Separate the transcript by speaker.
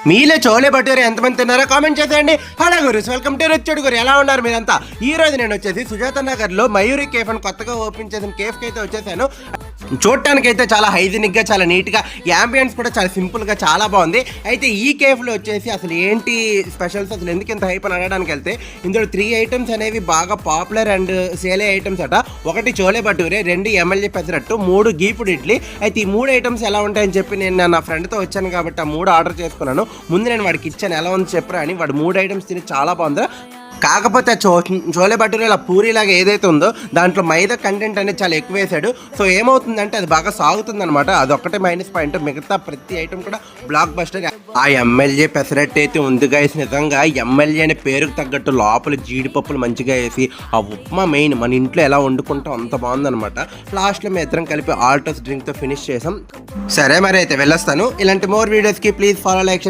Speaker 1: మీలో చోలే భటూరే ఎంతమంది తిన్నారో కామెంట్ చేసేయండి. హలో గురుస్, వెల్కమ్ టు రుచి గురు. ఎలా ఉన్నారు మీరంతా? ఈ రోజు నేను వచ్చేసి సుజాత నగర్లో మయూరి కేఫ్ అని కొత్తగా ఓపెన్ చేసిన కేఫ్కి అయితే వచ్చేసాను. చూడటానికి అయితే చాలా హైజీనిక్గా, చాలా నీట్గా, యాంబియన్స్ కూడా చాలా సింపుల్గా చాలా బాగుంది. అయితే ఈ కేఫ్లో వచ్చేసి అసలు ఏంటి స్పెషల్స్, అసలు ఎందుకు ఇంత హైప్ అని అడగడానికి వెళ్తే ఇందులో 3 ఐటమ్స్ అనేవి బాగా పాపులర్ అండ్ సేలే ఐటమ్స్ అట. 1 చోలే భటూరే, 2 ఎమ్మెల్యే పెసరట్టు, 3 గీపుడు ఇడ్లీ. అయితే ఈ 3 ఐటమ్స్ ఎలా ఉంటాయని చెప్పి నేను నా ఫ్రెండ్తో వచ్చాను కాబట్టి ఆ 3 ఆర్డర్ చేసుకున్నాను. ముందు నేను వాడికి ఇచ్చాను ఎలా ఉంది చెప్పరా అని. వాడు 3 ఐటమ్స్ తిని చాలా బాగుంది. కాకపోతే చోలే భటూరేలా పూరిలాగా ఏదైతే ఉందో దాంట్లో మైదా కంటెంట్ అనేది చాలా ఎక్కువ వేసాడు. సో ఏమవుతుందంటే అది బాగా సాగుతుంది అనమాట. అదొక్కటే మైనస్ పాయింట్. మిగతా ప్రతి ఐటమ్ కూడా బ్లాక్ బస్టర్. ఆ ఎమ్మెల్యే పెసరట్టు అయితే ఉంది గైస్. నిజంగా ఎమ్మెల్యే అనే పేరుకు తగ్గట్టు లోపల జీడిపప్పులు మంచిగా వేసి ఆ ఉప్మా మెయిన్ మన ఇంట్లో ఎలా వండుకుంటాం అంత బాగుందనమాట. లాస్ట్లో మేము ఇద్దరం కలిపి ఆల్టోస్ డ్రింక్తో ఫినిష్ చేసాం. సరే మరి అయితే వెళ్ళొస్తాను. ఇలాంటి మోర్ వీడియోస్కి ప్లీజ్ ఫాలో, లైక్.